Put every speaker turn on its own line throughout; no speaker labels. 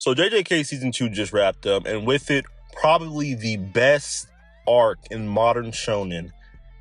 So JJK Season 2 just wrapped up, and with it, probably the best arc in modern shonen.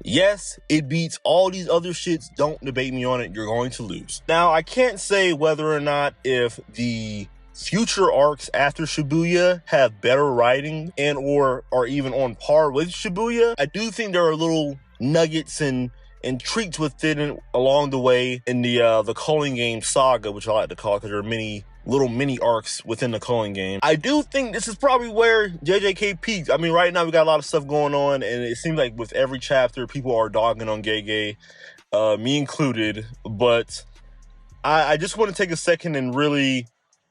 Yes, it beats all these other shits. Don't debate me on it. You're going to lose. Now, I can't say whether or not if the future arcs after Shibuya have better writing and or are even on par with Shibuya. I do think there are little nuggets and treats within along the way in the Culling Game saga, which I like to call it because there are many little mini arcs within the Culling Game. I do think this is probably where JJK peaks. I mean, right now we got a lot of stuff going on, and it seems like with every chapter, people are dogging on Gege, me included. But I just want to take a second and really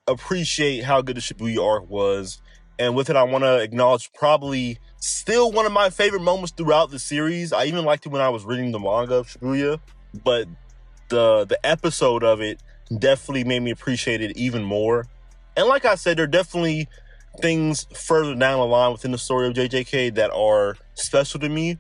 appreciate how good the Shibuya arc was. And with it, I want to acknowledge probably still one of my favorite moments throughout the series. I even liked it when I was reading the manga of Shibuya, but the episode of it definitely made me appreciate it even more. And like I said, there are definitely things further down the line within the story of JJK that are special to me,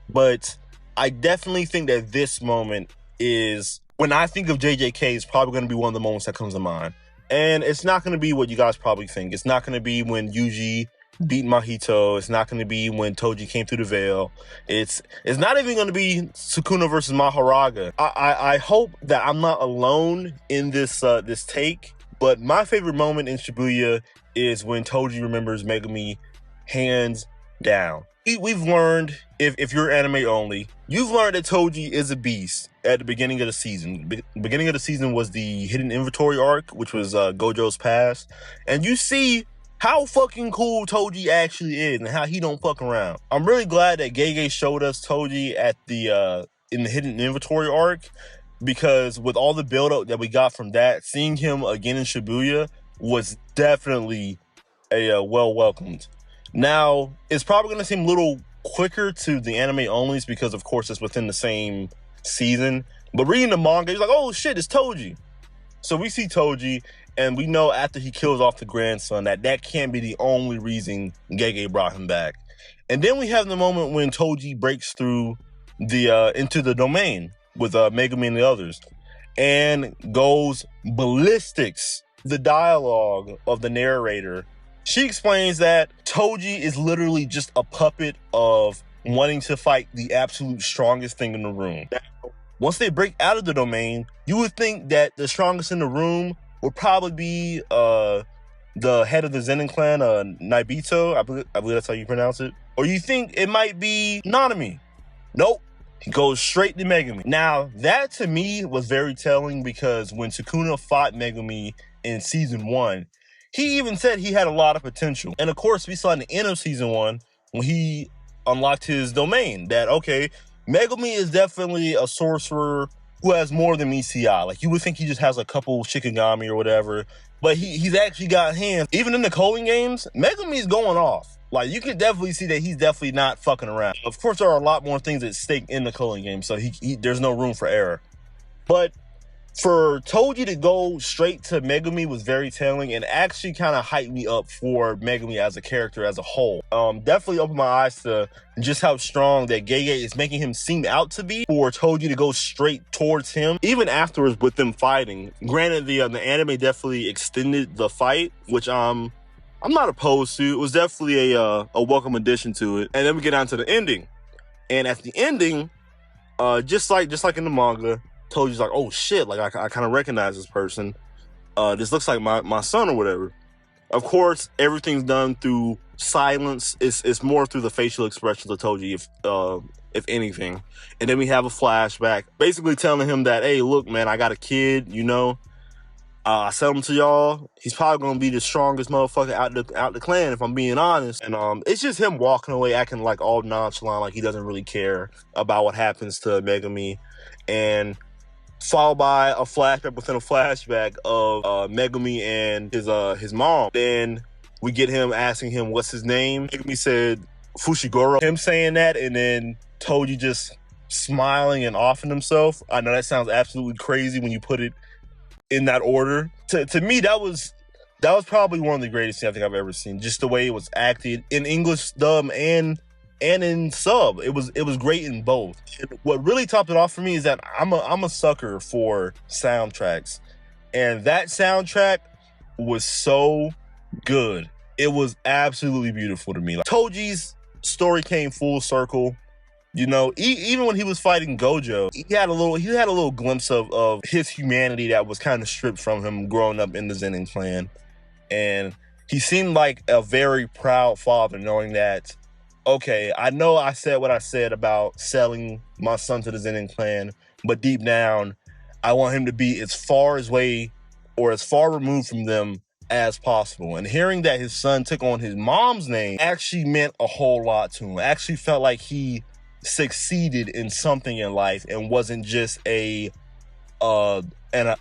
but I definitely think that this moment is, when I think of JJK, is probably going to be one of the moments that comes to mind. And it's not going to be what you guys probably think. It's not going to be when Yuji beat Mahito. It's not going to be when Toji came through the veil. It's not even going to be Sukuna versus Mahoraga. I hope that I'm not alone in this take, but my favorite moment in Shibuya is when Toji remembers Megumi hands down. We've learned, if you're anime only, you've learned that Toji is a beast at the beginning of the season. Beginning of the season was the hidden inventory arc, which was Gojo's past. And you see how fucking cool Toji actually is and how he don't fuck around. I'm really glad that Gege showed us Toji at the in the hidden inventory arc, because with all the build-up that we got from that, seeing him again in Shibuya was definitely a well-welcomed. Now, it's probably going to seem a little quicker to the anime onlys because, of course, it's within the same season. But reading the manga, he's like, oh shit, it's Toji. So we see Toji, and we know after he kills off the grandson that can't be the only reason Gege brought him back. And then we have the moment when Toji breaks through the into the domain with Megumi and the others and goes ballistics. The dialogue of the narrator, she explains that Toji is literally just a puppet of wanting to fight the absolute strongest thing in the room. Now, once they break out of the domain, you would think that the strongest in the room would probably be the head of the Zenin clan, Naibito. I believe that's how you pronounce it. Or you think it might be Nanami. Nope. He goes straight to Megumi. Now, that to me was very telling, because when Sukuna fought Megumi in season 1, he even said he had a lot of potential. And of course, we saw in the end of season 1, when he unlocked his domain, that, okay, Megumi is definitely a sorcerer who has more than meets the eye. Like, you would think he just has a couple Shikigami or whatever, but he's actually got hands. Even in the Culling games, Megumi's going off. Like, you can definitely see that he's definitely not fucking around. Of course, there are a lot more things at stake in the Culling game, so there's no room for error. But for Toji to go straight to Megumi was very telling, and actually kind of hyped me up for Megumi as a character as a whole. Definitely opened my eyes to just how strong that Gege is making him seem out to be, for Toji to go straight towards him, even afterwards with them fighting. Granted, the anime definitely extended the fight, which I'm not opposed to. It was definitely a welcome addition to it. And then we get down to the ending, and at the ending, just like in the manga, Toji's like, oh shit, like I kind of recognize this person. This looks like my son or whatever. Of course, everything's done through silence. It's more through the facial expressions of Toji, if anything. And then we have a flashback, basically telling him that, hey, look, man, I got a kid, you know. I sell him to y'all. He's probably gonna be the strongest motherfucker out the clan, if I'm being honest. And it's just him walking away, acting like all nonchalant, like he doesn't really care about what happens to Megumi. And followed by a flashback within a flashback of Megumi and his mom. Then we get him asking him what's his name. Megumi said Fushiguro. Him saying that, and then Toji just smiling and offing himself. I know that sounds absolutely crazy when you put it in that order. To me, that was probably one of the greatest things I think I've ever seen. Just the way it was acted in English dub and in sub. It was great in both. And what really topped it off for me is that I'm a sucker for soundtracks, and that soundtrack was so good. It was absolutely beautiful to me. Like, Toji's story came full circle. You know, even when he was fighting Gojo, he had a little glimpse of his humanity that was kind of stripped from him growing up in the Zenin clan. And he seemed like a very proud father, knowing that, okay, I know I said what I said about selling my son to the Zenin clan, but deep down, I want him to be as far removed from them as possible. And hearing that his son took on his mom's name actually meant a whole lot to him. I actually felt like he succeeded in something in life and wasn't just an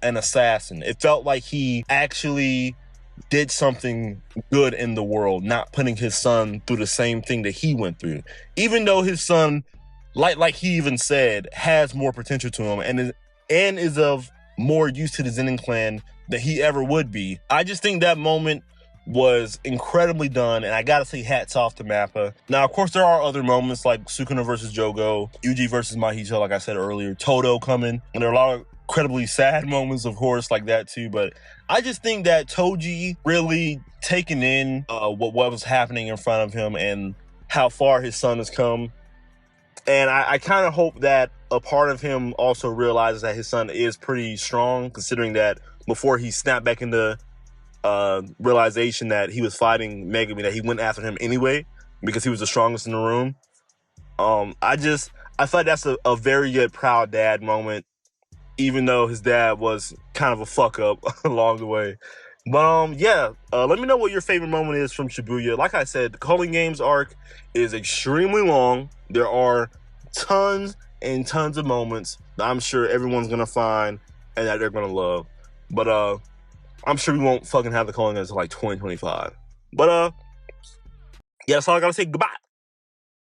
assassin. It felt like he actually did something good in the world, not putting his son through the same thing that he went through. Even though his son, like he even said, has more potential to him and is of more use to the Zenin clan than he ever would be. I just think that moment was incredibly done, and I gotta say hats off to Mappa. Now, of course, there are other moments like Sukuna versus Jogo, Yuji versus Mahito, like I said earlier, Todo coming, and there are a lot of incredibly sad moments, of course, like that too, but I just think that Toji really taking in what was happening in front of him and how far his son has come. And I kind of hope that a part of him also realizes that his son is pretty strong, considering that before he snapped back into realization that he was fighting Megumi, that he went after him anyway because he was the strongest in the room. I feel like that's a very good proud dad moment, even though his dad was kind of a fuck up along the way. But let me know what your favorite moment is from Shibuya. Like I said, the Culling Games arc is extremely long. There are tons and tons of moments that I'm sure everyone's gonna find and that they're gonna love. But I'm sure we won't fucking have the Culling Games until like 2025. But yeah, that's all I gotta say. Goodbye.